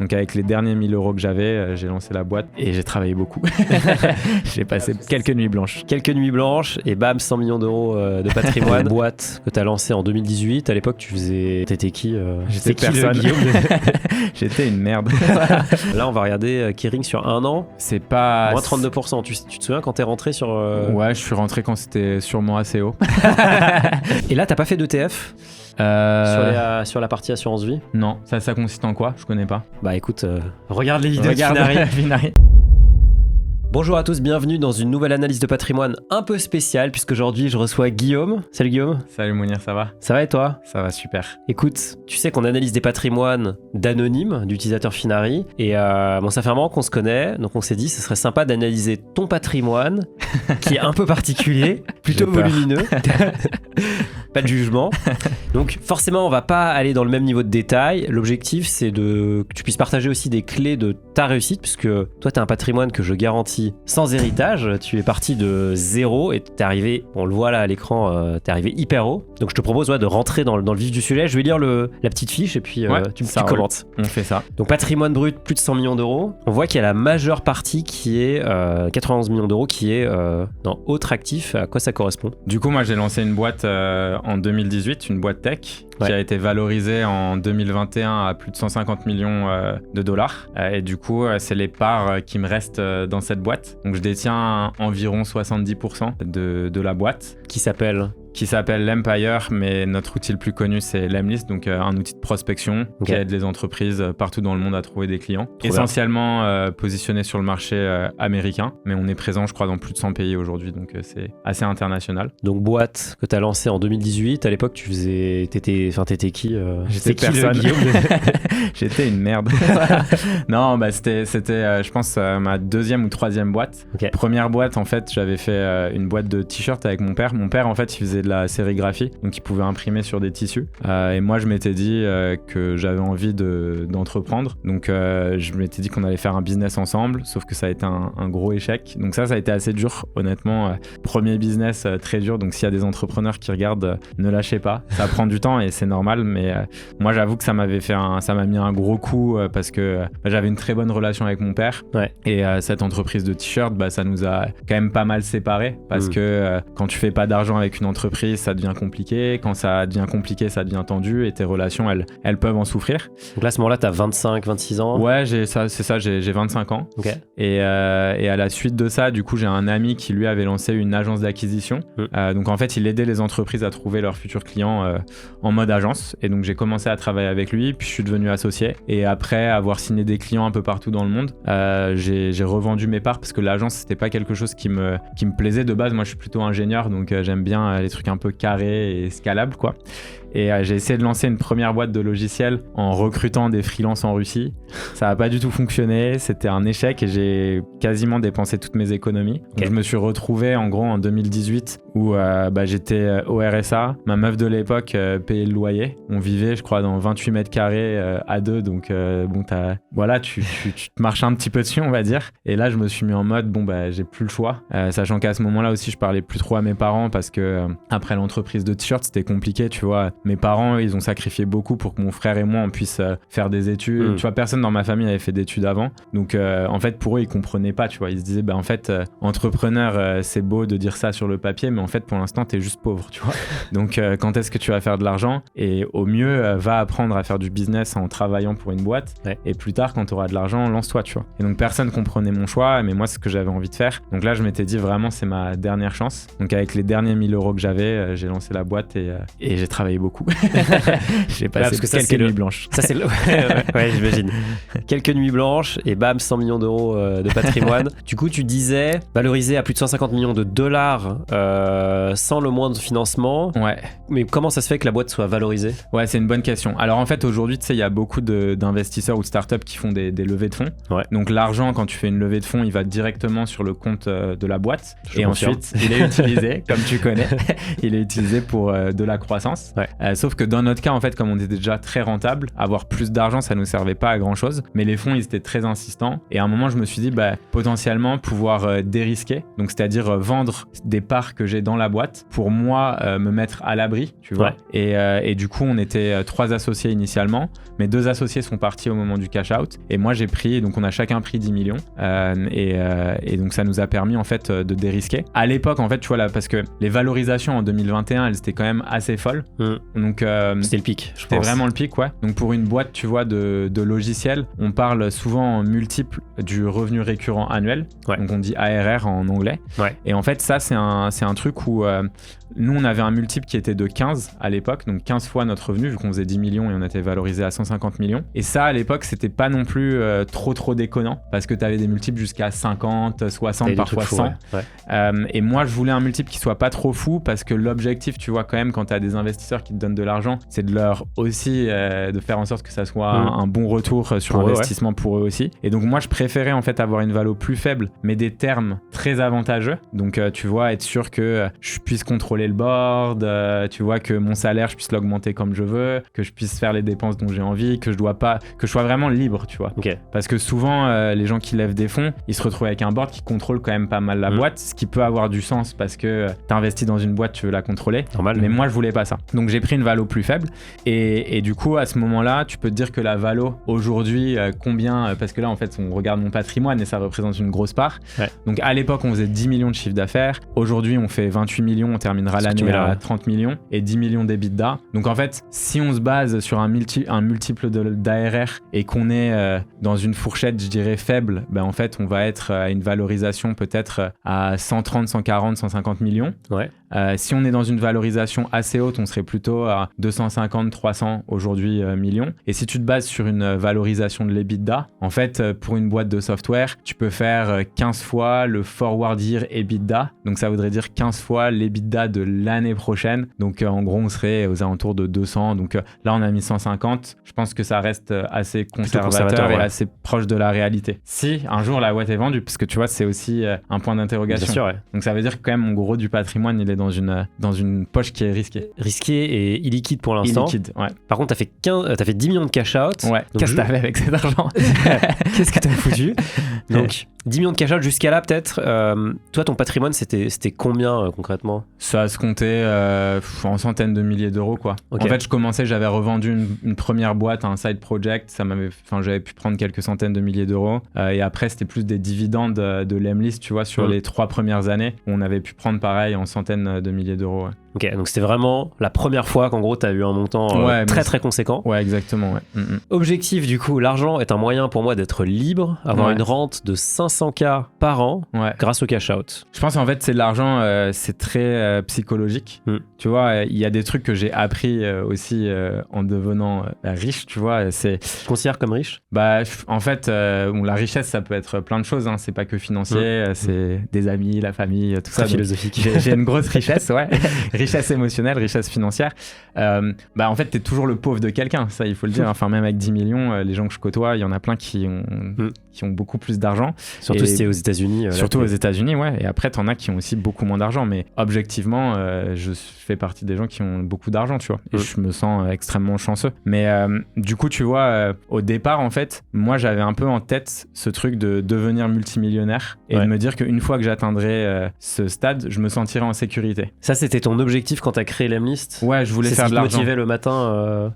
Donc avec les derniers 1000 € que j'avais, j'ai lancé la boîte et j'ai travaillé beaucoup. J'ai passé quelques nuits blanches. Quelques nuits blanches et bam, 100 millions d'euros de patrimoine. Boîte que tu as lancée en 2018. À l'époque, t'étais qui J'étais personne. Guillaume J'étais une merde. Là, on va regarder Kering sur un an. C'est pas... Moins 32%. Tu te souviens quand t'es rentré sur... Ouais, je suis rentré quand c'était sûrement assez haut. Et là, t'as pas fait d'ETF sur la partie assurance vie? Non, ça consiste en quoi? Je connais pas. Bah écoute, regarde les vidéos de Finari. Bonjour à tous, bienvenue dans une nouvelle analyse de patrimoine un peu spéciale puisque aujourd'hui je reçois Guillaume. Salut Guillaume. Salut Mounir, ça va? Ça va et toi? Ça va super. Écoute, tu sais qu'on analyse des patrimoines d'anonymes, d'utilisateurs Finari et bon, ça fait un moment qu'on se connaît, donc on s'est dit ce serait sympa d'analyser ton patrimoine qui est un peu particulier, plutôt volumineux. Pas de jugement. Donc forcément on va pas aller dans le même niveau de détail. L'objectif c'est que tu puisses partager aussi des clés de ta réussite puisque toi tu as un patrimoine que je garantis sans héritage. Tu es parti de zéro et t'es arrivé, on le voit là à l'écran, t'es arrivé hyper haut. Donc je te propose de rentrer dans le vif du sujet. Je vais lire la petite fiche et puis tu commentes. On fait ça. Donc patrimoine brut plus de 100 millions d'euros. On voit qu'il y a la majeure partie qui est 91 millions d'euros qui est dans autres actifs. À quoi ça correspond? Du coup moi j'ai lancé une boîte en 2018, une boîte tech qui a été valorisée en 2021 à plus de 150 millions de dollars. Et du coup, c'est les parts qui me restent dans cette boîte. Donc, je détiens environ 70% de la boîte. Qui s'appelle l'Empire, mais notre outil le plus connu, c'est Lemlist, donc un outil de prospection qui aide les entreprises partout dans le monde à trouver des clients. Essentiellement positionné sur le marché américain, mais on est présent, je crois, dans plus de 100 pays aujourd'hui, donc c'est assez international. Donc, boîte que tu as lancée en 2018, à l'époque, t'étais qui J'étais personne. J'étais une merde. Non, c'était je pense, ma deuxième ou troisième boîte. Première boîte, en fait, j'avais fait une boîte de t-shirts avec mon père. Mon père, en fait, il faisait de la sérigraphie, donc il pouvait imprimer sur des tissus. Et moi, je m'étais dit que j'avais envie d'entreprendre. Donc, je m'étais dit qu'on allait faire un business ensemble, sauf que ça a été un gros échec. Donc ça a été assez dur, honnêtement. Premier business très dur. Donc, s'il y a des entrepreneurs qui regardent, ne lâchez pas. Ça prend du temps et c'est normal. Mais moi, j'avoue que ça m'a mis un gros coup parce que j'avais une très bonne relation avec mon père. Ouais. Et cette entreprise de t-shirts, ça nous a quand même pas mal séparés parce que quand tu fais pas d'argent avec une entreprise, ça devient compliqué. Quand ça devient compliqué, ça devient tendu et tes relations, elles peuvent en souffrir. Donc là, à ce moment-là, t'as 25, 26 ans? Ouais, j'ai 25 ans. Okay. Et à la suite de ça, du coup, j'ai un ami qui lui avait lancé une agence d'acquisition. Donc en fait, il aidait les entreprises à trouver leurs futurs clients en mode agence. Et donc j'ai commencé à travailler avec lui, puis je suis devenu associé. Et après avoir signé des clients un peu partout dans le monde, j'ai revendu mes parts parce que l'agence, c'était pas quelque chose qui me plaisait de base. Moi, je suis plutôt ingénieur, donc j'aime bien les trucs un peu carrés et scalables, quoi. Et j'ai essayé de lancer une première boîte de logiciels en recrutant des freelances en Russie. Ça n'a pas du tout fonctionné, c'était un échec et j'ai quasiment dépensé toutes mes économies. Donc je me suis retrouvé en gros en 2018 où j'étais au RSA. Ma meuf de l'époque payait le loyer. On vivait, je crois, dans 28 mètres carrés à deux. Donc tu te marches un petit peu dessus, on va dire. Et là, je me suis mis en mode, j'ai plus le choix. Sachant qu'à ce moment-là aussi, je parlais plus trop à mes parents parce que après l'entreprise de t-shirts, c'était compliqué, tu vois. Mes parents, ils ont sacrifié beaucoup pour que mon frère et moi, on puisse faire des études. Tu vois, personne dans ma famille avait fait d'études avant. Donc, en fait, pour eux, ils comprenaient pas, tu vois. Ils se disaient, en fait, entrepreneur, c'est beau de dire ça sur le papier, mais en fait, pour l'instant, t'es juste pauvre, tu vois. Donc, quand est-ce que tu vas faire de l'argent? Et au mieux, va apprendre à faire du business en travaillant pour une boîte. Ouais. Et plus tard, quand t'auras de l'argent, lance-toi, tu vois. Et donc, personne comprenait mon choix, mais moi, c'est ce que j'avais envie de faire. Donc là, je m'étais dit, vraiment, c'est ma dernière chance. Donc, avec les derniers 1000 € que j'avais, j'ai lancé la boîte et j'ai travaillé beaucoup. J'ai passé quelques nuits blanches. Ça, c'est ouais, j'imagine. Quelques nuits blanches et bam, 100 millions d'euros de patrimoine. Du coup, tu disais valorisé à plus de 150 millions de dollars sans le moindre financement. Ouais. Mais comment ça se fait que la boîte soit valorisée? Ouais, c'est une bonne question. Alors en fait, aujourd'hui, tu sais, il y a beaucoup d'investisseurs ou de startups qui font des levées de fonds. Ouais. Donc l'argent, quand tu fais une levée de fonds, il va directement sur le compte de la boîte. Et ensuite, il est utilisé, comme tu connais, il est utilisé pour de la croissance. Ouais. Sauf que dans notre cas, en fait, comme on était déjà très rentable, avoir plus d'argent, ça nous servait pas à grand chose. Mais les fonds, ils étaient très insistants. Et à un moment, je me suis dit, potentiellement pouvoir dérisquer. Donc, c'est-à-dire vendre des parts que j'ai dans la boîte pour moi me mettre à l'abri, tu vois. Et du coup, on était 3 associés initialement. Mes 2 associés sont partis au moment du cash out. Et moi, j'ai pris, donc on a chacun pris 10 millions. Et donc, ça nous a permis, en fait, de dérisquer. À l'époque, en fait, tu vois, là, parce que les valorisations en 2021, elles étaient quand même assez folles. Donc, c'était le pic, je pense. C'était vraiment le pic, ouais. Donc, pour une boîte, tu vois, de logiciels, on parle souvent en multiple du revenu récurrent annuel. Donc, on dit ARR en anglais. Et en fait, ça, c'est un truc où nous, on avait un multiple qui était de 15 à l'époque, donc 15 fois notre revenu, vu qu'on faisait 10 millions et on était valorisé à 150 millions. Et ça, à l'époque, c'était pas non plus trop déconnant, parce que tu avais des multiples jusqu'à 50, 60, parfois 100. Et moi, je voulais un multiple qui soit pas trop fou, parce que l'objectif, tu vois, quand même, quand tu as des investisseurs qui te donnent de l'argent, c'est de leur aussi de faire en sorte que ça soit un bon retour sur investissement pour eux aussi. Et donc, moi, je préférais en fait avoir une valo plus faible, mais des termes très avantageux. Donc, tu vois, être sûr que je puisse contrôler le board, tu vois, que mon salaire, je puisse l'augmenter comme je veux, que je puisse faire les dépenses dont j'ai envie, que je sois vraiment libre, tu vois. Parce que souvent, les gens qui lèvent des fonds, ils se retrouvent avec un board qui contrôle quand même pas mal la boîte, ce qui peut avoir du sens parce que t'investis dans une boîte, tu veux la contrôler. Normal. Mais moi, je voulais pas ça. Donc, j'ai pris une valo plus faible. Et du coup, à ce moment-là, tu peux te dire que la valo, aujourd'hui, combien, parce que là, en fait, on regarde mon patrimoine et ça représente une grosse part. Donc, à l'époque, on faisait 10 millions de chiffre d'affaires. Aujourd'hui, on fait 28 millions, on terminera l'année à 30 millions et 10 millions d'EBITDA. Donc, en fait, si on se base sur un multiple d'ARR et qu'on est dans une fourchette, je dirais, faible, en fait, on va être à une valorisation peut-être à 130, 140, 150 millions. Si on est dans une valorisation assez haute, on serait plutôt à 250, 300 aujourd'hui millions. Et si tu te bases sur une valorisation de l'EBITDA, en fait, pour une boîte de software, tu peux faire 15 fois le forward year EBITDA. Donc, ça voudrait dire 15 fois l'EBITDA de l'année prochaine. Donc, en gros, on serait aux alentours de 200. Donc, là, on a mis 150. Je pense que ça reste assez conservateur et assez proche de la réalité. Si un jour la boîte est vendue, parce que tu vois, c'est aussi un point d'interrogation. Bien sûr, Donc, ça veut dire que quand même, en gros, du patrimoine, il est dans une poche qui est risquée. Risqué et illiquide pour l'instant. Illiquide, ouais. Par contre, t'as fait 10 millions de cash out. Ouais. Qu'est-ce que t'as fait avec cet argent? Qu'est-ce que t'as foutu? Donc, 10 millions de cash out jusqu'à là, peut-être. Toi, ton patrimoine, c'était combien concrètement? Ça se comptait en centaines de milliers d'euros, quoi. En fait, j'avais revendu une première boîte, un side project. J'avais pu prendre quelques centaines de milliers d'euros. Et après, c'était plus des dividendes de Lemlist, tu vois, sur les 3 premières années. On avait pu prendre pareil en centaines de milliers d'euros. Ouais. Ok, donc c'était vraiment la première fois qu'en gros, tu as eu un montant très conséquent. Ouais, exactement. Ouais. Objectif, du coup, l'argent est un moyen pour moi d'être libre, avoir une rente de 500K par an grâce au cash out. Je pense en fait, c'est de l'argent, c'est très psychologique. Tu vois, il y a des trucs que j'ai appris aussi en devenant riche, tu vois. Tu te considères comme riche? En fait, la richesse, ça peut être plein de choses. Hein. C'est pas que financier, c'est des amis, la famille, tout ça. Philosophique. J'ai une grosse richesse, ouais. Richesse émotionnelle, richesse financière. En fait, t'es toujours le pauvre de quelqu'un, ça il faut le dire. Enfin, même avec 10 millions, les gens que je côtoie, il y en a plein qui ont beaucoup plus d'argent. Surtout si c'est aux États-Unis. Surtout aux États-Unis, ouais. Et après, t'en as qui ont aussi beaucoup moins d'argent. Mais objectivement, je fais partie des gens qui ont beaucoup d'argent, tu vois. Et je me sens extrêmement chanceux. Mais du coup, tu vois, au départ, en fait, moi, j'avais un peu en tête ce truc de devenir multimillionnaire et de me dire qu'une fois que j'atteindrais ce stade, je me sentirais en sécurité. Ça, c'était ton objectif quand t'as créé Lemlist? Ouais, je voulais faire de l'argent. C'est ce qui te motivait le matin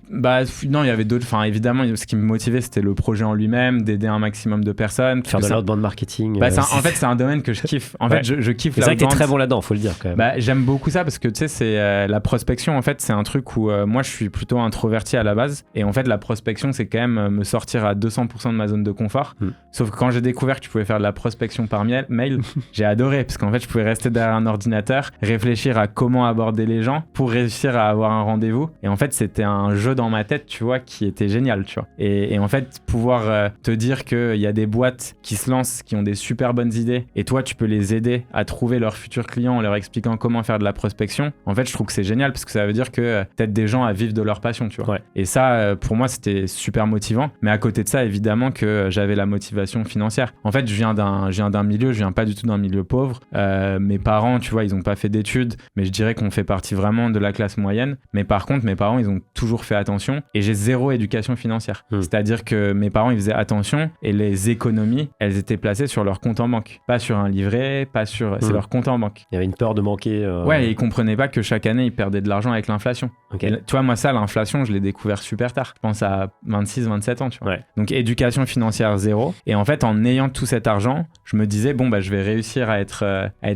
Non, il y avait d'autres. Enfin, évidemment, ce qui me motivait, c'était le projet en lui-même, d'aider un maximum de personnes. Faire de l'outbound marketing. En fait, c'est un domaine que je kiffe. En fait, je kiffe l'outbound. C'est vrai que t'es très bon là-dedans, faut le dire quand même. J'aime beaucoup ça parce que tu sais, c'est la prospection. En fait, c'est un truc où moi, je suis plutôt introverti à la base. Et en fait, la prospection, c'est quand même me sortir à 200% de ma zone de confort. Sauf que quand j'ai découvert que tu pouvais faire de la prospection par mail, j'ai adoré parce qu'en fait, je pouvais rester derrière un ordinateur, réfléchir à comment aborder les gens pour réussir à avoir un rendez-vous. Et en fait, c'était un jeu dans ma tête, tu vois, qui était génial, tu vois. Et en fait, pouvoir te dire qu'il y a des boîtes qui se lancent, qui ont des super bonnes idées, et toi, tu peux les aider à trouver leurs futurs clients en leur expliquant comment faire de la prospection. En fait, je trouve que c'est génial parce que ça veut dire que t'aides des gens à vivre de leur passion, tu vois. Et ça, pour moi, c'était super motivant. Mais à côté de ça, évidemment que j'avais la motivation financière. En fait, je viens d'un milieu, je viens pas du tout d'un milieu pauvre. Mes parents, tu vois, ils ont pas fait d'études, mais je dirais qu'on fait partie vraiment de la classe moyenne. Mais par contre, mes parents, ils ont toujours fait attention et j'ai zéro éducation financière. C'est-à-dire que mes parents, ils faisaient attention et les économies, elles étaient placées sur leur compte en banque. Pas sur un livret, pas sur... C'est leur compte en banque. Il y avait une peur de manquer... Ouais, et ils comprenaient pas que chaque année, ils perdaient de l'argent avec l'inflation. Okay. Et, tu vois, moi, ça, l'inflation, je l'ai découvert super tard. Je pense à 26, 27 ans, tu vois. Ouais. Donc, éducation financière, zéro. Et en fait, en ayant tout cet argent, je me disais, bon, bah, je vais réussir à être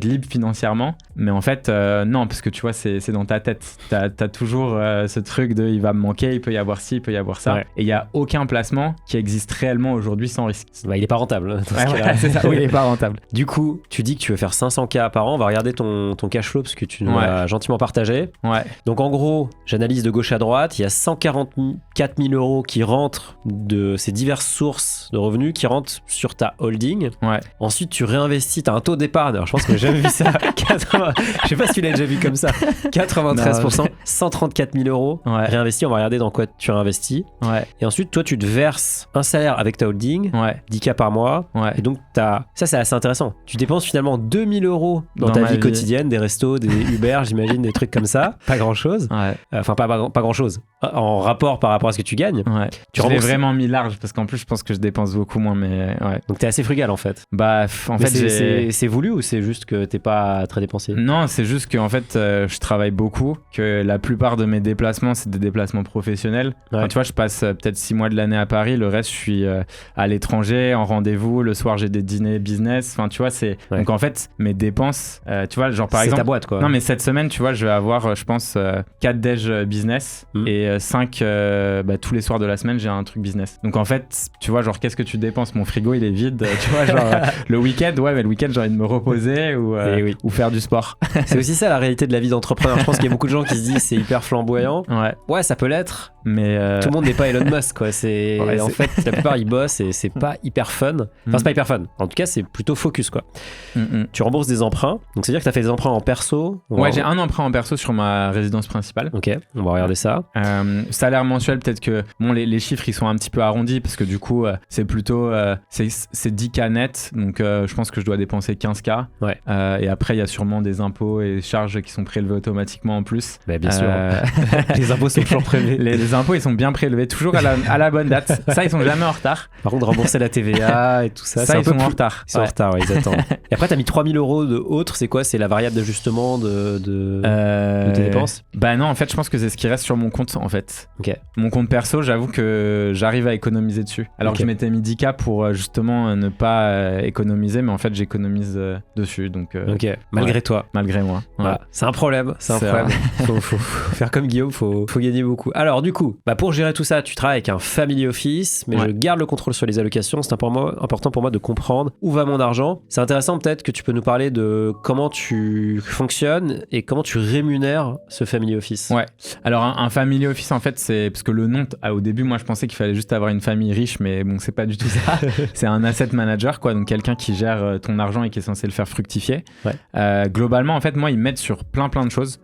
libre financièrement. Mais en fait, non, parce que tu vois, c'est dans ta tête. T'as toujours ce truc de, il va me manquer, il peut y avoir ci, il peut y avoir ça. Ouais. Et il n'y a aucun placement qui existe réellement aujourd'hui sans risque. Bah, il est pas rentable. C'est ça, oui, il est pas rentable. Du coup, tu dis que tu veux faire 500K par an. On va regarder ton cash flow parce que tu nous l'as gentiment partagé. Ouais. Donc, en gros, j'analyse de gauche à droite. Il y a 144 000 euros qui rentrent de ces diverses sources de revenus qui rentrent sur ta holding. Ouais. Ensuite, tu réinvestis. Tu as un taux d'épargne. Alors, je pense que j'ai jamais vu ça. Je sais pas si tu l'as déjà vu comme ça. 93%, 134 000 euros réinvestis. On va regarder dans quoi tu réinvestis. Ouais. Et ensuite, toi, tu te verses un salaire avec ta holding, 10K par mois. Ouais. Et donc, ça, c'est assez intéressant. Tu dépenses finalement 2000 euros dans ta vie quotidienne, des restos, des Uber, j'imagine, des trucs comme ça. Pas grand-chose. Ouais. Enfin, pas grand-chose. En rapport par rapport à ce que tu gagnes. Ouais. Je l'ai vraiment mis large parce qu'en plus, je pense que je dépense beaucoup moins. Mais ouais. Donc, t'es assez frugal en fait. Bah, en fait, c'est voulu ou c'est juste que t'es pas très dépensier? Non, c'est juste que en fait, je travaille beaucoup, que la plupart de mes déplacements, c'est des déplacements professionnels. Enfin, tu vois, je passe peut-être 6 mois de l'année à Paris, le reste, je suis à l'étranger, en rendez-vous. Le soir, j'ai des dîners business. Enfin, tu vois, c'est. Ouais. Donc en fait, mes dépenses, tu vois, genre par exemple. C'est ta boîte quoi. Non, mais cette semaine, tu vois, je vais avoir, je pense, 4 déj business et 5 tous les soirs de la semaine, j'ai un truc business. Donc en fait, tu vois, genre, qu'est-ce que tu dépenses? Mon frigo, il est vide. Tu vois, genre, le week-end, mais le week-end, j'ai envie de me reposer ou faire du sport. C'est aussi ça la réalité de la vie d'entrepreneur. Je pense qu'il y a beaucoup de gens qui se disent c'est hyper flamboyant. Ouais, ça peut l'être. Mais tout le monde n'est pas Elon Musk quoi. En fait, la plupart ils bossent et c'est pas hyper fun. Enfin, c'est pas hyper fun. En tout cas, c'est plutôt focus quoi. Tu rembourses des emprunts. Donc c'est à dire que t'as fait des emprunts en perso. Ouais, j'ai un emprunt en perso sur ma résidence principale. Ok, on va regarder ça. Salaire mensuel, peut-être que bon, les chiffres ils sont un petit peu arrondis parce que du coup c'est plutôt c'est 10K net. Donc je pense que je dois dépenser 15K. Ouais. Et après il y a sûrement des impôts et charges qui sont prélevés automatiquement en plus. Bah, bien sûr. Les impôts sont toujours prélevés. Les impôts ils sont bien prélevés, toujours à la bonne date. Ça ils sont jamais en retard. Par contre, rembourser la TVA et tout ça, ils sont en retard. Ils sont en retard, ils attendent. Et après, t'as mis 3000 euros de autres, c'est quoi? C'est la variable d'ajustement de tes dépenses? Bah non, en fait, je pense que c'est ce qui reste sur mon compte en fait. Ok. Mon compte perso, j'avoue que j'arrive à économiser dessus. Alors que je m'étais mis 10K pour justement ne pas économiser, mais en fait, j'économise dessus. Donc, ok, malgré toi. Malgré moi. Voilà. C'est un problème. Faut faire comme Guillaume, faut gagner beaucoup. Alors, du coup, pour gérer tout ça, tu travailles avec un family office, mais je garde le contrôle sur les allocations. C'est important pour moi de comprendre où va mon argent. C'est intéressant peut-être que tu peux nous parler de comment tu fonctionnes et comment tu rémunères ce family office. Ouais. Alors un family office en fait c'est parce que le nom au début moi je pensais qu'il fallait juste avoir une famille riche mais bon c'est pas du tout ça. C'est un asset manager quoi, donc quelqu'un qui gère ton argent et qui est censé le faire fructifier. Ouais. Globalement en fait moi ils m'aident sur plein de choses.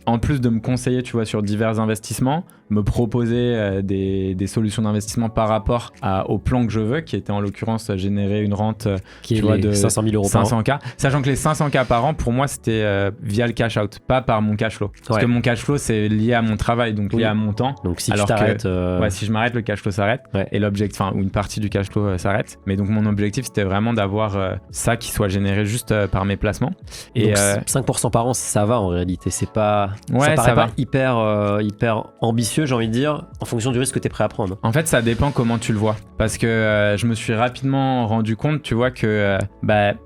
En plus de me conseiller tu vois sur divers investissements, me proposer des solutions d'investissement par rapport au plan que je veux, qui était en l'occurrence générer une rente qui est de 500 000 euros 500K. Par an. Sachant que les 500K par an, pour moi, c'était via le cash out, pas par mon cash flow. Parce que mon cash flow, c'est lié à mon travail, donc lié à mon temps. Donc si tu t'arrêtes... si je m'arrête, le cash flow s'arrête. Ouais. Et l'objectif, ou une partie du cash flow s'arrête. Mais donc mon objectif, c'était vraiment d'avoir ça qui soit généré juste par mes placements. Et donc 5% par an, ça va en réalité. C'est pas... Ouais, ça paraît pas hyper ambitieux, j'ai envie de dire, en fonction du risque que tu es prêt à prendre. En fait, ça dépend comment tu le vois. Parce que je me suis rapidement rendu compte, tu vois, que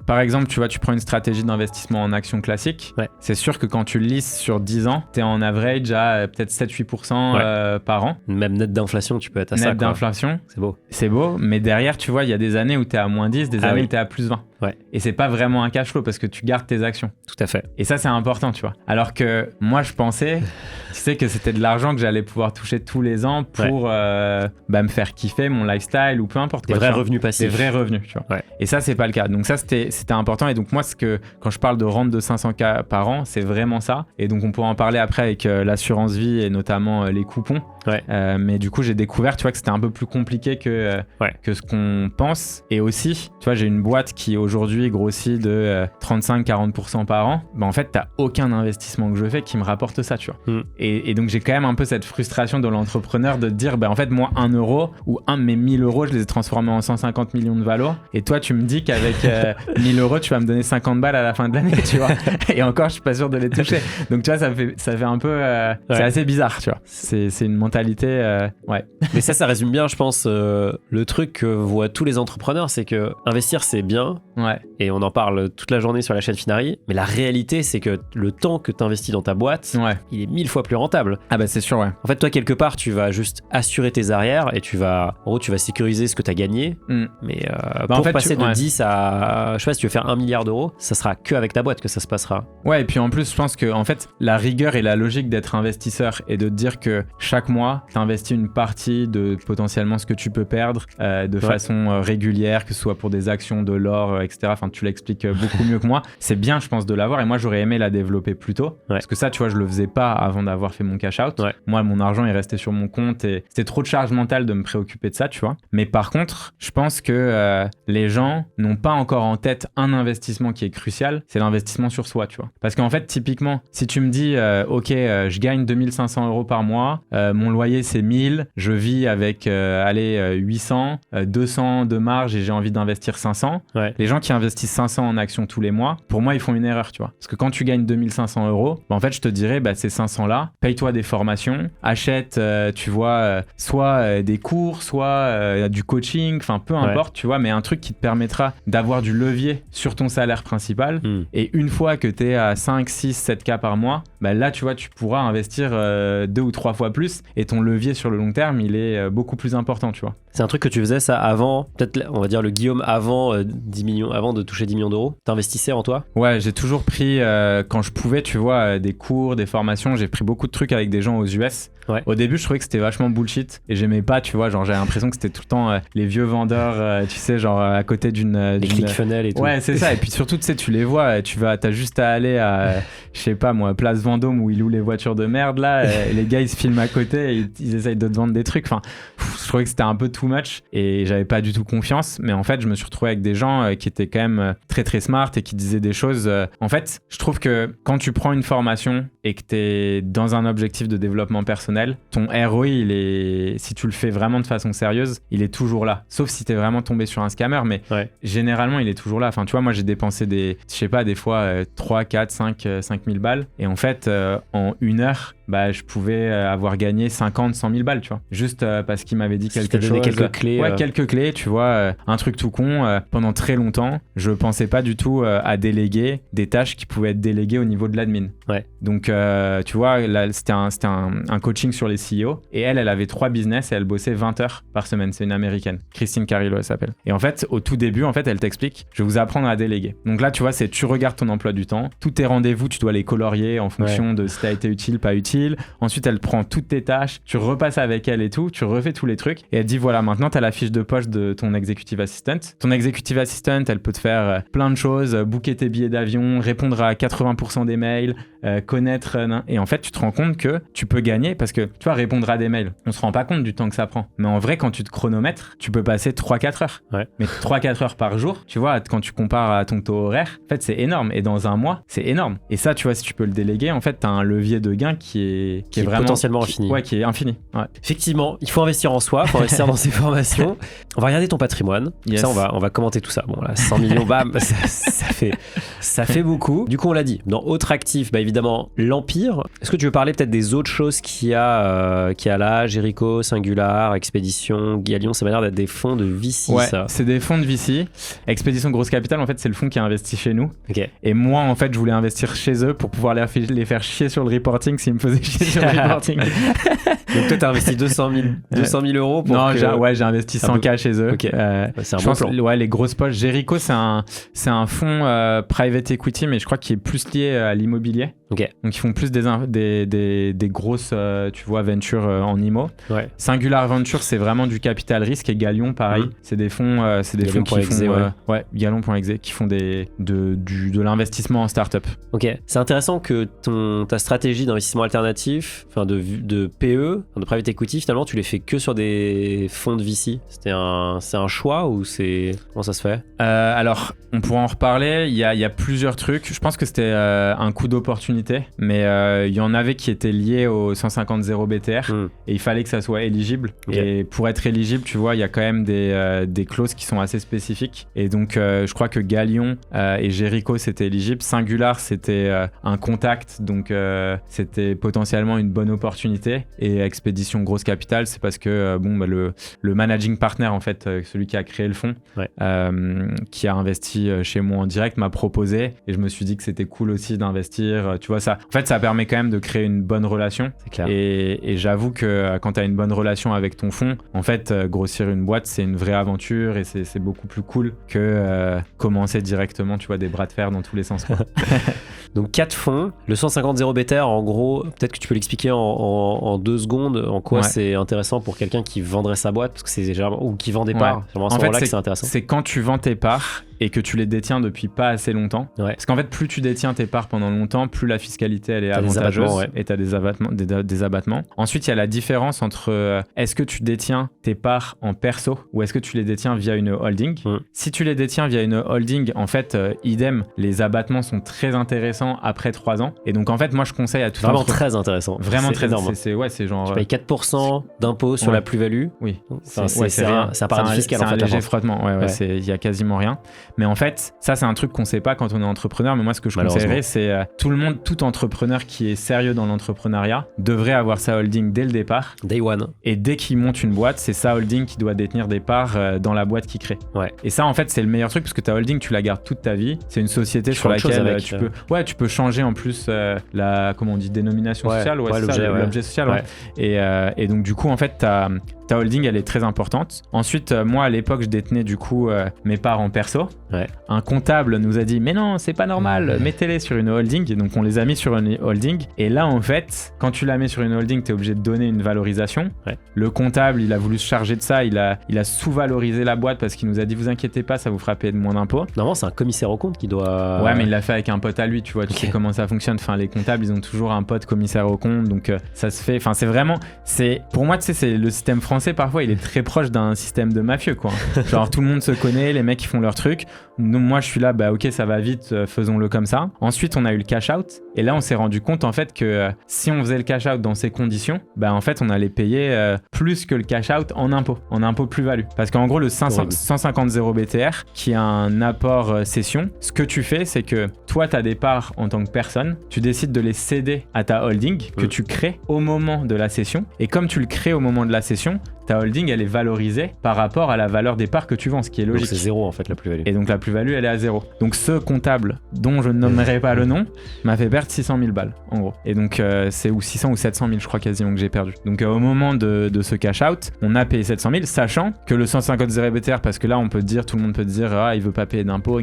par exemple, tu vois, tu prends une stratégie d'investissement en actions classique. Ouais. C'est sûr que quand tu le lisses sur 10 ans, tu es en average à peut-être 7-8% par an. Même net d'inflation, tu peux être à ça. Net d'inflation. C'est beau. C'est beau, mais derrière, tu vois, il y a des années où tu es à moins 10, des années où tu es à plus 20. Ouais. Et c'est pas vraiment un cash flow parce que tu gardes tes actions. Tout à fait. Et ça, c'est important, tu vois. Alors que moi, je pensais, tu sais, que c'était de l'argent que j'allais pouvoir toucher tous les ans pour me faire kiffer mon lifestyle ou peu importe. Des vrais revenus passifs. Des vrais revenus, tu vois. Ouais. Et ça, c'est pas le cas. Donc ça, c'était important. Et donc moi, quand je parle de rente de 500K par an, c'est vraiment ça. Et donc on pourra en parler après avec l'assurance vie et notamment les coupons. Ouais. Mais du coup, j'ai découvert, tu vois, que c'était un peu plus compliqué que ce qu'on pense. Et aussi, tu vois, j'ai une boîte qui aujourd'hui aujourd'hui grossit de 35-40% par an, bah en fait, t'as aucun investissement que je fais qui me rapporte ça, tu vois. Et donc, j'ai quand même un peu cette frustration de l'entrepreneur de te dire, bah en fait, moi, 1 euro ou un de mes 1000 euros, je les ai transformés en 150 millions de valo. Et toi, tu me dis qu'avec 1000 euros, tu vas me donner 50 balles à la fin de l'année, tu vois. Et encore, je suis pas sûr de les toucher. Donc, tu vois, ça fait un peu... c'est assez bizarre, tu vois. C'est une mentalité... ouais. Mais ça résume bien, je pense, le truc que voient tous les entrepreneurs, c'est que investir, c'est bien. Ouais. Et on en parle toute la journée sur la chaîne Finari. Mais la réalité, c'est que le temps que tu investis dans ta boîte, il est 1000 fois plus rentable. Ah bah c'est sûr, ouais. En fait, toi, quelque part, tu vas juste assurer tes arrières et tu vas sécuriser ce que tu as gagné. Mais pour passer de 10 à... Je sais pas, si tu veux faire 1 milliard d'euros, ça sera que avec ta boîte que ça se passera. Ouais, et puis en plus, je pense que en fait, la rigueur et la logique d'être investisseur et de te dire que chaque mois, tu investis une partie de potentiellement ce que tu peux perdre de façon régulière, que ce soit pour des actions, de l'or, etc. Enfin, tu l'expliques beaucoup mieux que moi. C'est bien, je pense, de l'avoir. Et moi, j'aurais aimé la développer plus tôt. Parce que ça, tu vois, je le faisais pas avant d'avoir fait mon cash out. Moi, mon argent est resté sur mon compte et c'était trop de charge mentale de me préoccuper de ça, tu vois. Mais par contre, je pense que les gens n'ont pas encore en tête un investissement qui est crucial, c'est l'investissement sur soi, tu vois. Parce qu'en fait, typiquement, si tu me dis, ok, je gagne 2500 euros par mois, mon loyer c'est 1000, je vis avec 800, 200 de marge et j'ai envie d'investir 500. Les gens qui investissent 500 en actions tous les mois, pour moi, ils font une erreur, tu vois. Parce que quand tu gagnes 2500 euros, bah, en fait, je te dirais, bah, ces 500 là, paye-toi des formations, achète, tu vois, soit des cours, soit du coaching, enfin peu importe, tu vois, mais un truc qui te permettra d'avoir du levier sur ton salaire principal. Et une fois que tu es à 5, 6, 7K par mois, bah là, tu vois, tu pourras investir 2 ou 3 fois plus et ton levier sur le long terme, il est beaucoup plus important, tu vois. C'est un truc que tu faisais ça avant, peut-être on va dire le Guillaume avant 10 millions, avant de toucher 10 millions d'euros. T'investissais en toi ? Ouais, j'ai toujours pris, quand je pouvais, tu vois, des cours, des formations. J'ai pris beaucoup de trucs avec des gens aux US. Au début, je trouvais que c'était vachement bullshit et j'aimais pas, tu vois, genre j'avais l'impression que c'était tout le temps les vieux vendeurs, tu sais, genre à côté d'une... Les ClickFunnels et tout. Ouais, c'est ça. Et puis surtout, tu sais, tu les vois, t'as juste à aller à, je sais pas moi, Place Vendôme où ils louent les voitures de merde là, et les gars ils se filment à côté et ils essayent de te vendre des trucs. Enfin, je trouvais que c'était un peu too much et j'avais pas du tout confiance. Mais en fait, je me suis retrouvé avec des gens qui étaient quand même très très smart et qui disaient des choses. En fait, je trouve que quand tu prends une formation et que t'es dans un objectif de développement personnel, ton ROI, si tu le fais vraiment de façon sérieuse, il est toujours là. Sauf si t'es vraiment tombé sur un scammer, mais généralement, il est toujours là. Enfin, tu vois, moi, j'ai dépensé des fois 3, 4, 5 000 balles. Et en fait, en 1 heure, bah, je pouvais avoir gagné 50, 100 000 balles, tu vois. Juste parce qu'il m'avait dit quelque chose. Quelques clés. Ouais, quelques clés, tu vois. Un truc tout con. Pendant très longtemps, je pensais pas du tout à déléguer des tâches qui pouvaient être déléguées au niveau de l'admin. Donc, tu vois, là, c'était un coaching sur les CEO. Et elle avait 3 business et elle bossait 20 heures par semaine. C'est une américaine. Christine Carillo, elle s'appelle. Et en fait, au tout début, en fait, elle t'explique, je vais vous apprendre à déléguer. Donc là, tu vois, tu regardes ton emploi du temps. Tous tes rendez-vous, tu dois les colorier en fonction de si t'as été utile, pas utile. Ensuite, elle prend toutes tes tâches. Tu repasses avec elle et tout. Tu refais tous les trucs. Et elle dit, voilà, maintenant, t'as la fiche de poche de ton executive assistant. Ton executive assistant, elle peut te faire plein de choses, booker tes billets d'avion, répondre à 80% des mails, connaître... Et en fait, tu te rends compte que tu peux gagner parce que, tu vois, répondre à des mails, on se rend pas compte du temps que ça prend. Mais en vrai, quand tu te chronomètres, tu peux passer 3-4 heures. Mais 3-4 heures par jour, tu vois, quand tu compares à ton taux horaire, en fait, c'est énorme. Et dans un mois, c'est énorme. Et ça, tu vois, si tu peux le déléguer, en fait, t'as un levier de gain qui est vraiment... potentiellement infini. Ouais, qui est infini. Ouais. Effectivement, il faut investir en soi, il faut investir dans ses formations. On va regarder ton patrimoine. Yes. Ça, on va commenter tout ça. Bon, là, 100 millions, bam, ça fait beaucoup. Du coup, on l'a dit. Dans autres actifs, bah, évidemment, l'Empire. Est-ce que tu veux parler peut-être des autres choses qu'il y a là, Jericho, Singular, Expédition, Galion? Ça m'a l'air d'être des fonds de VC, ouais, ça. C'est des fonds de VC. Expédition Grosse Capital, en fait, c'est le fonds qui a investi chez nous. Okay. Et moi, en fait, je voulais investir chez eux pour pouvoir les faire chier sur le reporting s'ils me faisaient chier sur le reporting. Donc toi, t'as investi 200 000 euros pour Non, j'ai investi 100K chez eux. Okay. C'est un je bon pense, plan. Ouais, les grosses poches. Jericho, c'est un fonds private equity, mais je crois qu'il est plus lié à l'immobilier. Okay. Donc ils font plus des grosses, tu vois, ventures en IMO. Ouais. Singular Venture, c'est vraiment du capital risque, et Galion, pareil. C'est des fonds, qui font, Galion.exe, qui font de l'investissement en start-up. Ok. C'est intéressant que ta stratégie d'investissement alternatif, enfin de PE, PE, de private equity, finalement, tu les fais que sur des fonds de VC. C'est un choix ou comment ça se fait? Alors, on pourra en reparler. Il y a plusieurs trucs. Je pense que c'était un coup d'opportunité, mais il y en avait qui étaient liés au 150-0 BTR et il fallait que ça soit éligible. Okay. Et pour être éligible, tu vois, il y a quand même des clauses qui sont assez spécifiques. Et donc, je crois que Galion et Jericho, c'était éligible. Singular, c'était un contact, donc c'était potentiellement une bonne opportunité. Et Expédition Grosse Capital, c'est parce que le managing partner, en fait, celui qui a créé le fonds, qui a investi chez moi en direct, m'a proposé. Et je me suis dit que c'était cool aussi d'investir. Tu vois, ça, en fait, ça permet quand même de créer une bonne relation. C'est clair. Et j'avoue que quand tu as une bonne relation avec ton fonds, en fait, grossir une boîte, c'est une vraie aventure et c'est beaucoup plus cool que commencer directement, tu vois, des bras de fer dans tous les sens. Donc 4 fonds, le 150-0 BTR, en gros, peut-être que tu peux l'expliquer en 2 secondes, en quoi c'est intéressant pour quelqu'un qui vendrait sa boîte, parce que c'est généralement, ou qui vend des parts. En fait, c'est intéressant. C'est quand tu vends tes parts et que tu les détiens depuis pas assez longtemps. Parce qu'en fait, plus tu détiens tes parts pendant longtemps, plus la fiscalité elle est avantageuse et tu as des abattements. Ensuite, il y a la différence entre est-ce que tu détiens tes parts en perso ou est-ce que tu les détiens via une holding. Si tu les détiens via une holding, en fait, idem, les abattements sont très intéressants après 3 ans. Et donc, en fait, moi, je conseille à tout Vraiment très intéressant. Vraiment très énorme. C'est genre... Tu payes 4% d'impôt sur la plus-value. Oui. C'est un paradis fiscal, en fait. C'est un léger frottement. Il y a quasiment rien. Mais en fait, ça, c'est un truc qu'on sait pas quand on est entrepreneur. Mais moi, ce que je conseillerais, c'est tout entrepreneur qui est sérieux dans l'entrepreneuriat devrait avoir sa holding dès le départ. Day one. Et dès qu'il monte une boîte, c'est sa holding qui doit détenir des parts dans la boîte qu'il crée. Et ça, en fait, c'est le meilleur truc parce que ta holding, tu la gardes toute ta vie. C'est une société sur laquelle tu peux changer en plus la, comment on dit, dénomination sociale. L'objet social. Et donc, du coup, en fait, ta holding, elle est très importante. Ensuite, moi, à l'époque, je détenais du coup mes parts en perso. Un comptable nous a dit, mais non, c'est pas normal, mettez-les sur une holding. Et donc, on les a mis sur une holding. Et là, en fait, quand tu la mets sur une holding, tu es obligé de donner une valorisation. Le comptable, il a voulu se charger de ça. Il a sous-valorisé la boîte parce qu'il nous a dit, vous inquiétez pas, ça vous fera payer de moins d'impôts. Normalement, c'est un commissaire aux comptes qui doit... Ouais, mais il l'a fait avec un pote à lui, tu vois. Tu sais comment ça fonctionne. Enfin, les comptables, ils ont toujours un pote commissaire aux comptes. Donc, ça se fait... Enfin, c'est vraiment... Pour moi, tu sais, c'est le système français, parfois, il est très proche d'un système de mafieux, quoi. Genre, tout le monde se connaît, les mecs, ils font leur truc. Donc, moi, je suis là, bah, ok, ça va vite, faisons-le comme ça. Ensuite, on a eu le cash-out. Et là, on s'est rendu compte, en fait, que si on faisait le cash-out dans ces conditions, bah, en fait, on allait payer plus que le cash-out en impôt plus-value. Parce qu'en gros, le 150-0 BTR, qui a un apport cession, ce que tu fais, c'est que toi, tu as des parts en tant que personne, tu décides de les céder à ta holding que tu crées au moment de la cession. Et comme tu le crées au moment de la cession, ta holding, elle est valorisée par rapport à la valeur des parts que tu vends, ce qui est logique. Donc c'est 0 en fait, la plus-value. Et donc la plus-value, elle est à 0. Donc ce comptable, dont je ne nommerai pas le nom, m'a fait perdre 600 000 balles, en gros. Et donc c'est ou 600 ou 700 000, je crois quasiment, que j'ai perdu. Donc au moment de ce cash-out, on a payé 700 000, sachant que le 150-0 BTR, parce que là, tout le monde peut dire, ah, il veut pas payer d'impôts,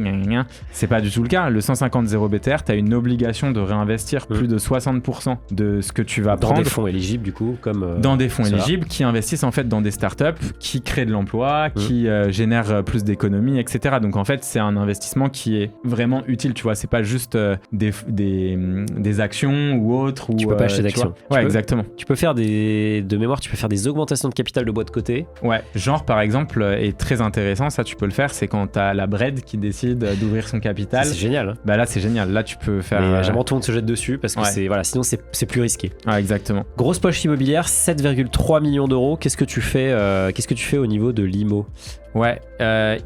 c'est pas du tout le cas. Le 150-0 BTR, tu as une obligation de réinvestir plus de 60% de ce que tu vas prendre. Dans des fonds éligibles, du coup, comme... dans des fonds éligibles qui investissent en fait dans des startups qui créent de l'emploi, qui génèrent plus d'économies, etc. Donc en fait, c'est un investissement qui est vraiment utile, tu vois. C'est pas juste des actions ou autres. Tu peux pas acheter d'actions. Exactement. Tu peux faire de mémoire, tu peux faire des augmentations de capital de boîte côté. Ouais, genre par exemple, est très intéressant, ça tu peux le faire, c'est quand t'as la Bread qui décide d'ouvrir son capital. C'est génial. Bah là, c'est génial. Là, tu peux faire... Mais jamais tout le monde se jette dessus parce que sinon c'est plus risqué. Ouais, exactement. Grosse poche immobilière, 7,3 millions d'euros. Qu'est-ce que tu fais au niveau de l'IMO ? Ouais,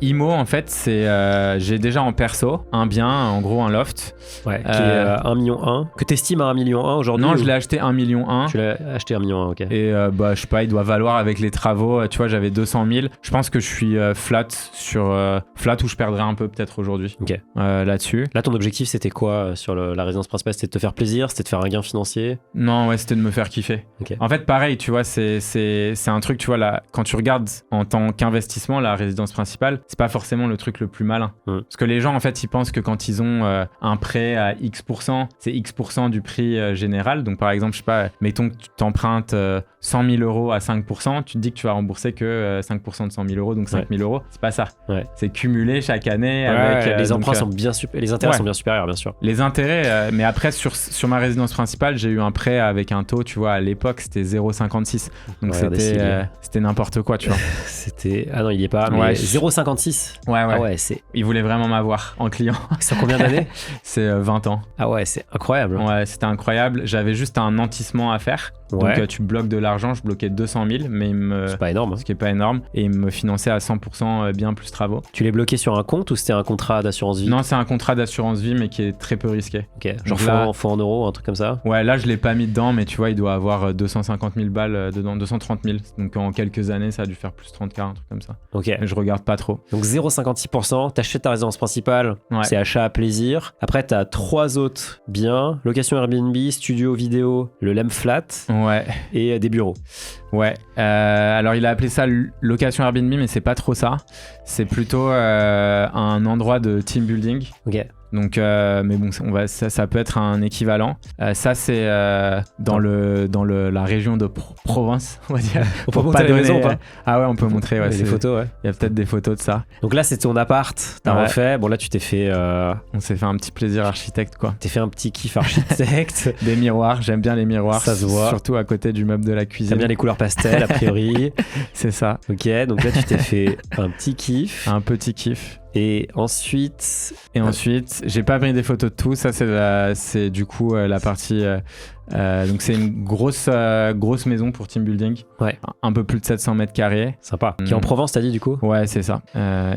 IMO en fait, c'est j'ai déjà en perso un bien, en gros un loft. Ouais, qui est 1,1 million, que t'estimes à 1,1 million aujourd'hui. Non, je l'ai acheté 1,1 million. Tu l'as acheté 1,1 million, ok. Et bah je sais pas, il doit valoir avec les travaux, tu vois, j'avais 200 000. Je pense que je suis flat où je perdrais un peu peut-être aujourd'hui. Ok. Là-dessus. Là, ton objectif c'était quoi sur la résidence principale ? C'était de te faire plaisir, c'était de faire un gain financier ? Non, ouais, c'était de me faire kiffer. Okay. En fait, pareil, tu vois, c'est un truc, tu vois, là, quand tu regardes en tant qu'investissement, la résidence principale, c'est pas forcément le truc le plus malin. Parce que les gens, en fait, ils pensent que quand ils ont un prêt à X%, c'est X% du prix général. Donc, par exemple, je sais pas, mettons que tu t'empruntes 100 000 euros à 5%, tu te dis que tu vas rembourser que 5% de 100 000 euros, donc 5 000 euros. C'est pas ça. C'est cumulé chaque année. Avec, les emprunts sont bien les intérêts sont bien supérieurs, bien sûr. Les intérêts, mais après, sur ma résidence principale, j'ai eu un prêt avec un taux, tu vois, à l'époque, c'était 0,56. Donc c'était n'importe quoi, tu vois. C'était... Ah non, il y est pas, mais 0,56. Ouais. Ah ouais, il voulait vraiment m'avoir en client. Sur combien d'années? C'est 20 ans. Ah ouais, c'est incroyable. Ouais, c'était incroyable. J'avais juste un nantissement à faire. Ouais. Donc tu bloques de l'argent, je bloquais 200 000, mais c'est pas énorme. Ce qui est pas énorme. Et il me finançait à 100% bien plus travaux. Tu l'es bloqué sur un compte ou c'était un contrat d'assurance vie? Non, c'est un contrat d'assurance vie, mais qui est très peu risqué. Ok, genre fonds en euros, un truc comme ça? Ouais, là je l'ai pas mis dedans, mais tu vois, il doit avoir 250 000 balles dedans, 230 000. Donc en quelques années, ça a dû faire plus 30K, un truc comme ça. Ok. Mais je regarde pas trop. Donc 0,56%, t'achètes ta résidence principale, c'est achat à plaisir. Après, t'as 3 autres biens, location Airbnb, studio vidéo, le Lem Flat. Ouais. Et des bureaux. Ouais. Alors il a appelé ça location Airbnb, mais c'est pas trop ça. C'est plutôt un endroit de team building. Ok. Donc, mais bon, ça peut être un équivalent. Ça, c'est dans la région de Provence, on va dire. On peut montrer les maisons ou pas? Ah ouais, on peut montrer. Ouais, des photos, ouais. Il y a peut-être des photos de ça. Donc là, c'est ton appart, t'as refait. Bon, là, tu t'es fait... On s'est fait un petit plaisir architecte, quoi. T'es fait un petit kiff architecte. Des miroirs, j'aime bien les miroirs. Ça se voit. Surtout à côté du meuble de la cuisine. T'aimes bien les couleurs pastel, a priori. C'est ça. Ok, donc là, tu t'es fait un petit kiff. Un petit kiff. Et ensuite, j'ai pas pris des photos de tout. Ça, c'est du coup la partie. Donc c'est une grosse maison pour team building. Ouais. Un peu plus de 700 mètres carrés. Sympa. Qui est en Provence, t'as dit du coup? Ouais, c'est ça.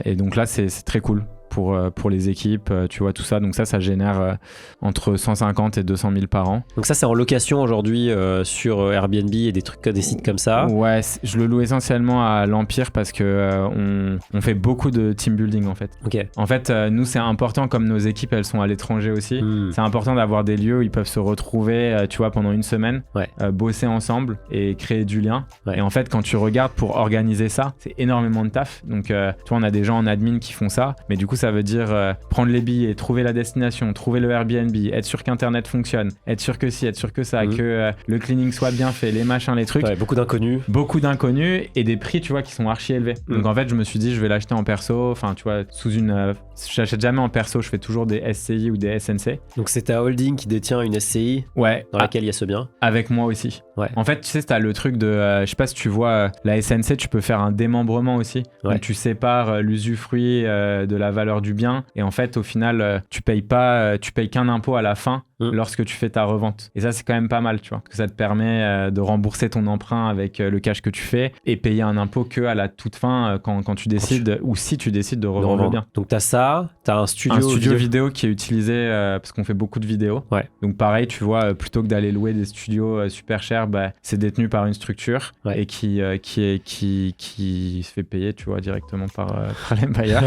Et donc là, c'est très cool pour les équipes, tu vois, tout ça. Donc ça génère entre 150 et 200 000 par an. Donc ça, c'est en location aujourd'hui sur Airbnb et des sites comme ça? Ouais, je le loue essentiellement à l'Empire parce que on fait beaucoup de team building en fait. Ok. En fait, nous, c'est important, comme nos équipes, elles sont à l'étranger aussi. C'est important d'avoir des lieux où ils peuvent se retrouver, tu vois, pendant une semaine, bosser ensemble et créer du lien. Ouais. Et en fait, quand tu regardes pour organiser ça, c'est énormément de taf. Donc, tu vois, on a des gens en admin qui font ça, mais du coup, ça veut dire prendre les billets, trouver la destination, trouver le Airbnb, être sûr qu'Internet fonctionne, être sûr que ci, être sûr que ça, que le cleaning soit bien fait, les machins, les trucs. Ouais, beaucoup d'inconnus. Beaucoup d'inconnus et des prix, tu vois, qui sont archi élevés. Donc en fait, je me suis dit, je vais l'acheter en perso, enfin, tu vois, sous une... j'achète jamais en perso, je fais toujours des SCI ou des SNC. Donc c'est ta holding qui détient une SCI dans laquelle il y a ce bien? Avec moi aussi. Ouais. En fait, tu sais, t'as le truc de... je sais pas si tu vois, la SNC, tu peux faire un démembrement aussi. Ouais. Donc tu sépares l'usufruit de la valeur du bien et en fait, au final, tu payes qu'un impôt à la fin lorsque tu fais ta revente. Et ça, c'est quand même pas mal, tu vois, que ça te permet de rembourser ton emprunt avec le cash que tu fais et payer un impôt que à la toute fin quand tu décides ou si tu décides de revendre le bien. Donc t'as ça, t'as un studio vidéo qui est utilisé parce qu'on fait beaucoup de vidéos. Ouais. Donc pareil, tu vois, plutôt que d'aller louer des studios super chers, c'est détenu par une structure et qui se fait payer, tu vois, directement par l'Empire.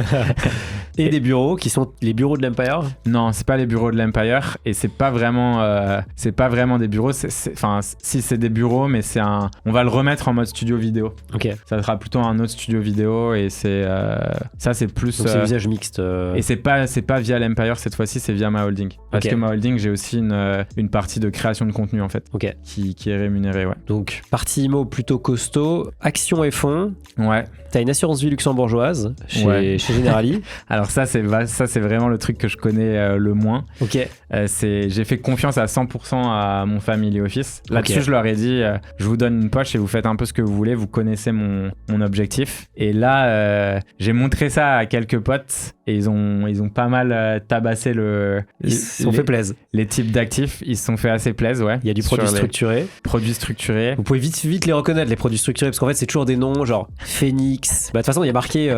Et des bureaux qui sont les bureaux de l'Empire? Non, c'est pas les bureaux de l'Empire et c'est pas vraiment des bureaux. Enfin, si c'est des bureaux, mais on va le remettre en mode studio vidéo. Ok. Ça sera plutôt un autre studio vidéo et c'est ça, c'est plus. Donc c'est usage mixte. Et c'est pas via l'Empire cette fois-ci, c'est via ma holding. Parce que ma holding, j'ai aussi une partie de création de contenu en fait. Ok. Qui est rémunérée, ouais. Donc partie IMO plutôt costaud, actions et fonds. Ouais. T'as une assurance vie luxembourgeoise chez Generali. Alors ça c'est vraiment le truc que je connais le moins. Ok. J'ai fait confiance à 100% à mon family office. Là-dessus, je leur ai dit, je vous donne une poche et vous faites un peu ce que vous voulez. Vous connaissez mon objectif. Et là, j'ai montré ça à quelques potes et ils ont pas mal tabassé Ils se sont fait plaisir. Les types d'actifs, ils se sont fait assez plaisir, ouais. Il y a du produit structuré. Produits structurés. Vous pouvez vite les reconnaître, les produits structurés, parce qu'en fait, c'est toujours des noms genre Phoenix. De toute façon, il y a marqué,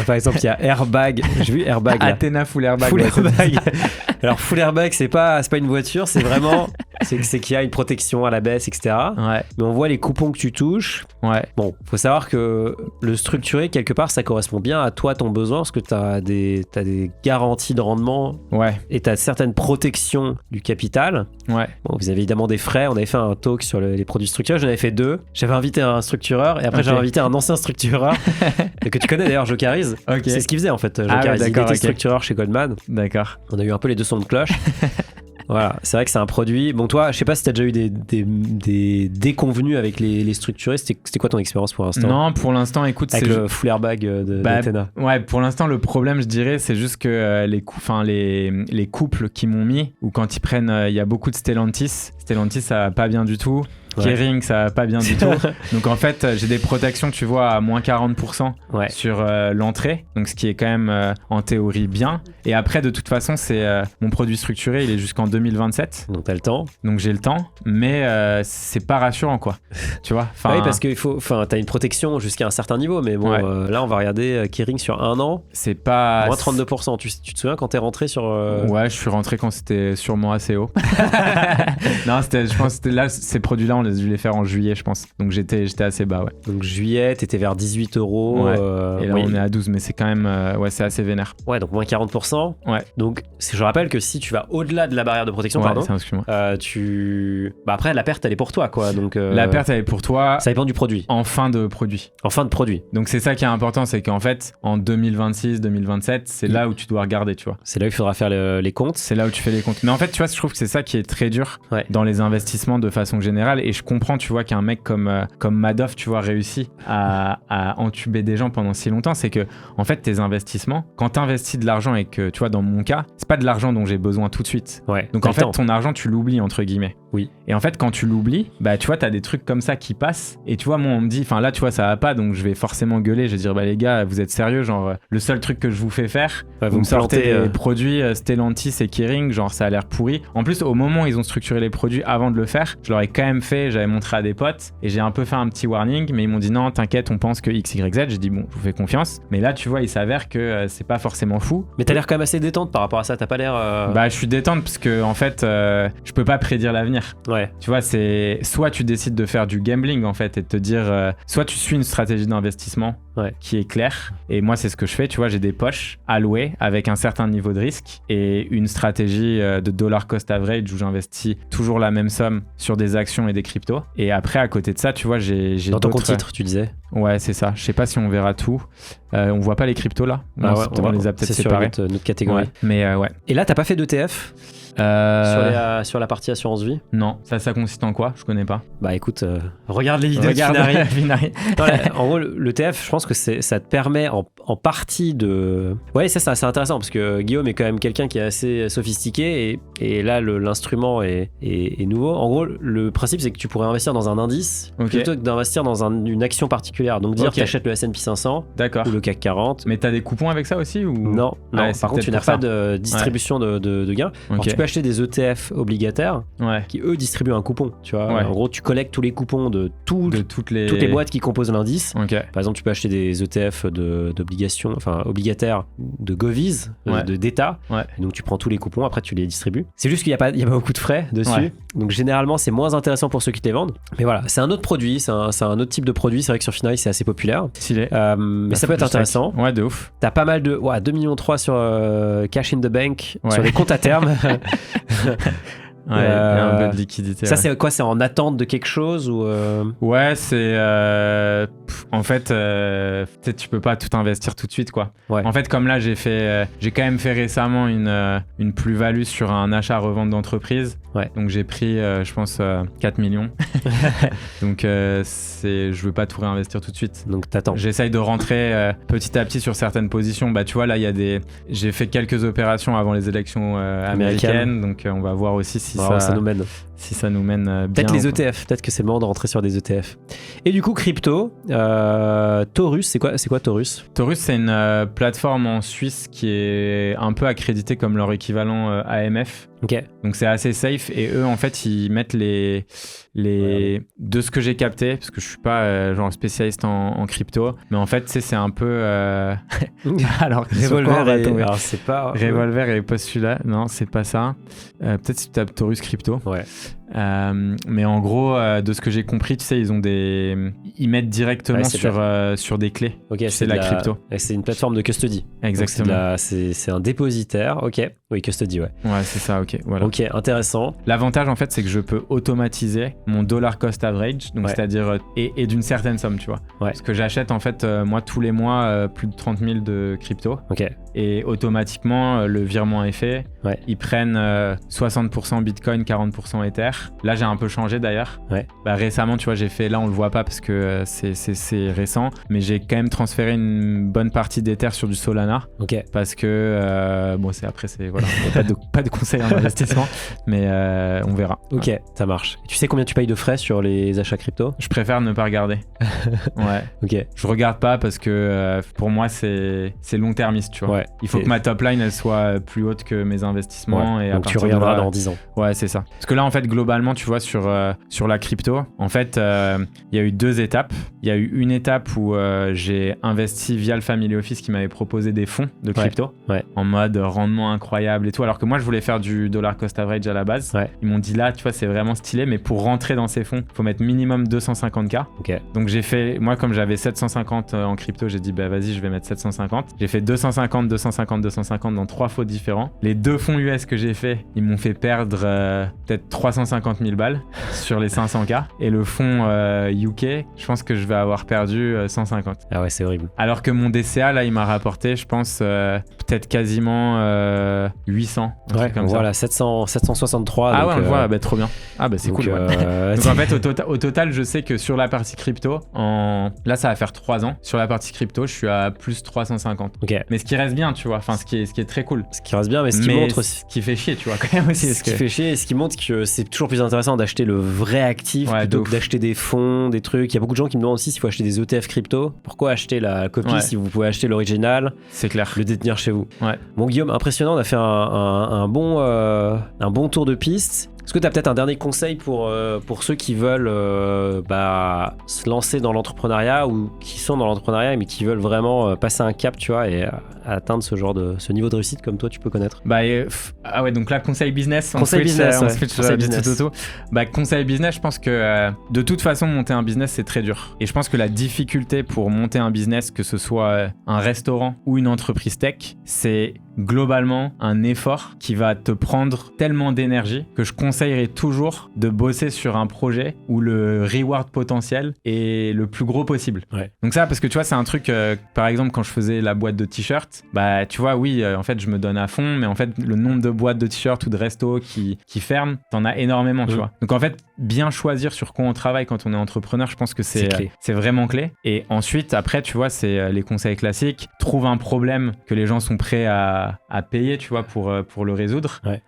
par exemple, il y a Airbag. J'ai vu Airbag. Là. Athena Full Airbag. Full Airbag. Alors, Full Airbag, c'est pas une voiture, c'est vraiment... c'est qu'il y a une protection à la baisse, etc. Ouais. Mais on voit les coupons que tu touches. Ouais. Bon, faut savoir que le structuré, quelque part, ça correspond bien à toi, ton besoin, parce que t'as des garanties de rendement. Ouais. Et t'as certaines protections du capital. Ouais. Bon, vous avez évidemment des frais. On avait fait un talk sur les produits structurés. J'en avais fait 2. J'avais invité un structureur et après j'avais invité un ancien structureur que tu connais d'ailleurs, Jokariz. Okay. C'est ce qu'il faisait en fait. Jokariz, il était structureur chez Goldman. D'accord. On a eu un peu les deux sons de cloche. Voilà, c'est vrai que c'est un produit. Bon, toi, je sais pas si t'as déjà eu des déconvenus avec les structurés. C'était quoi ton expérience pour l'instant? Non, pour l'instant, écoute, avec le full airbag d'Athena. Ouais, pour l'instant, le problème, je dirais, c'est juste que les couples qui m'ont mis, ou quand ils prennent, il y a beaucoup de Stellantis, ça va pas bien du tout. Kering, ça va pas bien du tout. Donc en fait, j'ai des protections, tu vois, à moins 40% sur l'entrée. Donc ce qui est quand même en théorie bien. Et après, de toute façon, c'est mon produit structuré, il est jusqu'en 2027. Donc t'as le temps. Donc j'ai le temps, mais c'est pas rassurant, quoi. Tu vois. Oui, parce que t'as une protection jusqu'à un certain niveau, mais bon, là on va regarder Kering sur 1 an. C'est pas. Moins 32%. Tu te souviens quand t'es rentré sur. Ouais, je suis rentré quand c'était sûrement assez haut. Non, je pense que là, ces produits-là, on a dû les faire en juillet, je pense. Donc j'étais assez bas, ouais. Donc juillet, t'étais vers 18 €. Ouais. Et là, on est à 12, mais c'est quand même, c'est assez vénère. Ouais, donc moins 40%. Ouais. Donc je rappelle que si tu vas au-delà de la barrière de protection, après la perte elle est pour toi, quoi. Donc la perte elle est pour toi. Ça dépend du produit. En fin de produit. Donc c'est ça qui est important, c'est qu'en fait en 2026, 2027, c'est là où tu dois regarder, tu vois. C'est là où il faudra faire les comptes. C'est là où tu fais les comptes. Mais en fait, tu vois, je trouve que c'est ça qui est très dur dans les investissements de façon générale. Et je comprends, tu vois, qu'un mec comme Madoff, tu vois, réussit à entuber des gens pendant si longtemps. C'est que en fait, tes investissements, quand tu investis de l'argent et que, tu vois, dans mon cas, c'est pas de l'argent dont j'ai besoin tout de suite. Donc en fait, ton argent, tu l'oublies, entre guillemets. Oui. Et en fait, quand tu l'oublies, bah tu vois, t'as des trucs comme ça qui passent. Et tu vois, moi, on me dit, enfin là, tu vois, ça va pas, donc je vais forcément gueuler. Je vais dire, bah les gars, vous êtes sérieux, genre, le seul truc que je vous fais faire, vous me sortez des produits Stellantis et Kering, genre, ça a l'air pourri. En plus, au moment où ils ont structuré les produits avant de le faire, je leur ai quand même fait, j'avais montré à des potes et j'ai un peu fait un petit warning, mais ils m'ont dit non, t'inquiète, on pense que X, Y, Z. J'ai dit, bon, je vous fais confiance. Mais là, tu vois, il s'avère que c'est pas forcément fou. Mais t'as l'air quand même assez détente par rapport à ça, t'as pas l'air. Bah, je suis détente parce que, en fait, je peux pas prédire l'avenir. Ouais. Tu vois, c'est soit tu décides de faire du gambling en fait et de te dire soit tu suis une stratégie d'investissement qui est claire, et moi c'est ce que je fais, tu vois, j'ai des poches allouées avec un certain niveau de risque et une stratégie de dollar cost average où j'investis toujours la même somme sur des actions et des cryptos, et après à côté de ça, tu vois, j'ai dans ton compte titre, tu disais. Ouais, c'est ça. Je sais pas si on verra tout. On voit pas les cryptos là. On les a peut-être séparés. C'est sur notre catégorie. Ouais. Mais ouais. Et là, t'as pas fait d'ETF sur la partie assurance vie? Non. Ça consiste en quoi? Je connais pas. Bah écoute, regarde les vidéos de Finari. En gros, l'ETF, je pense que ça te permet en partie de... Ouais, ça c'est assez intéressant parce que Guillaume est quand même quelqu'un qui est assez sophistiqué et là, l'instrument est nouveau. En gros, le principe, c'est que tu pourrais investir dans un indice plutôt que d'investir dans une action particulière. Donc dire que tu achètes le S&P 500 ou le CAC 40. Mais t'as des coupons avec ça aussi ou... Non. Par contre, tu n'as pas de distribution de gains. Alors, tu peux acheter des ETF obligataires qui eux distribuent un coupon, tu vois. En gros, tu collectes tous les coupons de toutes les boîtes qui composent l'indice. Par exemple, tu peux acheter des ETF d'obligations, enfin obligataires de Govies, d'État. Donc tu prends tous les coupons, après tu les distribues. C'est juste qu'il y a pas beaucoup de frais dessus. Donc généralement, c'est moins intéressant pour ceux qui te les vendent. Mais voilà, c'est un autre produit, c'est un autre type de produit. C'est vrai que sur Finari, c'est assez populaire. Mais ça peut être intéressant. Ouais, de ouf. T'as pas mal de 2,3 millions sur Cash in the Bank, sur les comptes à terme. Il y a un peu de liquidité. Ça, c'est quoi? C'est en attente de quelque chose ou Ouais, c'est... en fait, peut-être tu peux pas tout investir tout de suite, quoi. En fait, comme là, j'ai quand même fait récemment une plus-value sur un achat-revente d'entreprise. Donc, j'ai pris, je pense, 4 millions. Donc, je veux pas tout réinvestir tout de suite. Donc, t'attends. J'essaye de rentrer petit à petit sur certaines positions. Bah, tu vois, là, j'ai fait quelques opérations avant les élections américaines. Donc, on va voir aussi si ça nous mène. Si ça nous mène bien. Peut-être les ETF, peut-être que c'est le moment de rentrer sur des ETF. Et du coup, crypto, Taurus, c'est quoi Taurus? Taurus, c'est une plateforme en Suisse qui est un peu accréditée comme leur équivalent AMF. Donc c'est assez safe, et eux en fait ils mettent de ce que j'ai capté, parce que je suis pas genre spécialiste en crypto, mais en fait c'est un peu alors Revolver c'est pas Revolver et pas celui-là, non c'est pas ça. Peut-être si tu tapes Taurus crypto. Mais en gros, de ce que j'ai compris, tu sais, ils mettent directement sur des clés. Ok, c'est la crypto. C'est une plateforme de custody. Exactement. C'est un dépositaire. Ok. Oui, custody, ouais. Ouais, c'est ça. Ok. Voilà. Ok, intéressant. L'avantage, en fait, c'est que je peux automatiser mon dollar cost average, donc c'est-à-dire et d'une certaine somme, tu vois. Ouais. Parce que j'achète en fait moi tous les mois plus de 30 000 de crypto. Ok. Et automatiquement le virement est fait. Ouais. Ils prennent 60% Bitcoin, 40% Ether. Là j'ai un peu changé d'ailleurs. Ouais. Récemment, tu vois, j'ai fait, là on le voit pas parce que c'est récent, mais j'ai quand même transféré une bonne partie d'Ether sur du Solana. Ok. Parce que bon, c'est voilà, pas de conseils en investissement, mais on verra. Ok, ça marche. Tu sais combien tu payes de frais sur les achats crypto? Je préfère ne pas regarder. Ouais. Ok. Je regarde pas parce que pour moi c'est long-termiste, tu vois. Ouais. Il faut que ma top line elle soit plus haute que mes investissements. Ouais. Et donc tu reviendras dans 10 ans. Ouais, c'est ça. Parce que là en fait globalement, tu vois, sur la crypto, en fait il y a eu 2 étapes. Il y a eu une étape où j'ai investi via le Family Office qui m'avait proposé des fonds de crypto en mode rendement incroyable et tout, alors que moi je voulais faire du dollar cost average à la base. Ils m'ont dit là, tu vois, c'est vraiment stylé, mais pour rentrer dans ces fonds, faut mettre minimum 250K. Okay. Donc j'ai fait, moi comme j'avais 750 en crypto, j'ai dit bah vas-y, je vais mettre 750. J'ai fait 250, 250, 250 dans 3 fonds différents. Les 2 fonds US que j'ai fait, ils m'ont fait perdre peut-être 350 000 balles sur les 500K. Et le fonds UK, je pense que je vais avoir perdu 150. Ah ouais, c'est horrible. Alors que mon DCA, là, il m'a rapporté, je pense, peut-être quasiment 800. Ouais, comme voilà, 763. Ah donc, ouais, on le voit, bah, trop bien. Ah bah c'est cool. Ouais. Donc en fait, au total, je sais que sur la partie crypto, là, ça va faire 3 ans. Sur la partie crypto, je suis à plus 350. Okay. Mais ce qui reste bien, tu vois, enfin, ce qui est très cool. Ce qui reste bien, mais ce qui montre aussi. Ce qui fait chier, tu vois, quand même aussi. Ce qui fait chier et ce qui montre que c'est toujours plus intéressant d'acheter le vrai actif plutôt que d'acheter des fonds, des trucs. Il y a beaucoup de gens qui me demandent aussi s'il faut acheter des ETF crypto. Pourquoi acheter la copie si vous pouvez acheter l'original? C'est clair. Le détenir chez vous. Ouais. Bon, Guillaume, impressionnant. On a fait un bon tour de piste. Est-ce que tu as peut-être un dernier conseil pour ceux qui veulent se lancer dans l'entrepreneuriat ou qui sont dans l'entrepreneuriat mais qui veulent vraiment passer un cap, tu vois, et atteindre ce niveau de réussite comme toi tu peux connaître? Ah ouais, donc là, conseil business. Conseil business. Conseil business, je pense que de toute façon, monter un business, c'est très dur. Et je pense que la difficulté pour monter un business, que ce soit un restaurant ou une entreprise tech, c'est globalement un effort qui va te prendre tellement d'énergie que je conseillerais toujours de bosser sur un projet où le reward potentiel est le plus gros possible. Ouais. Donc ça, parce que tu vois, c'est un truc, par exemple, quand je faisais la boîte de t-shirts, bah tu vois, oui, en fait, je me donne à fond, mais en fait, le nombre de boîtes de t-shirts ou de restos qui ferment, t'en as énormément, tu vois. Donc en fait, bien choisir sur quoi on travaille quand on est entrepreneur, je pense que c'est vraiment clé. Et ensuite, après, tu vois, c'est les conseils classiques. Trouve un problème que les gens sont prêts à payer, tu vois, pour le résoudre. Ouais.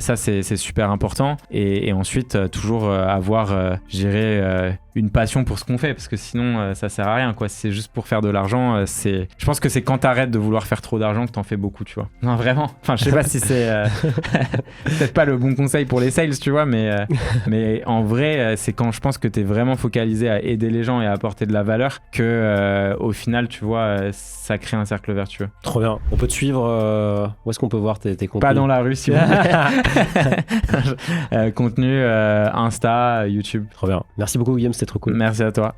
Ça, c'est super important. Et ensuite, toujours avoir, je dirais, une passion pour ce qu'on fait, parce que sinon, ça sert à rien, quoi. Si c'est juste pour faire de l'argent, je pense que c'est quand t'arrêtes de vouloir faire trop d'argent que t'en fais beaucoup, tu vois. Non, vraiment. Enfin, je sais pas si c'est peut-être pas le bon conseil pour les sales, tu vois, mais en vrai, c'est quand je pense que t'es vraiment focalisé à aider les gens et à apporter de la valeur que, au final, tu vois, ça crée un cercle vertueux. Trop bien. On peut te suivre, où est-ce qu'on peut voir tes contenus? Pas dans la rue, si vous voulez. Contenu Insta, YouTube. Trop bien. Merci beaucoup, Guillaume, c'était trop cool. Merci à toi.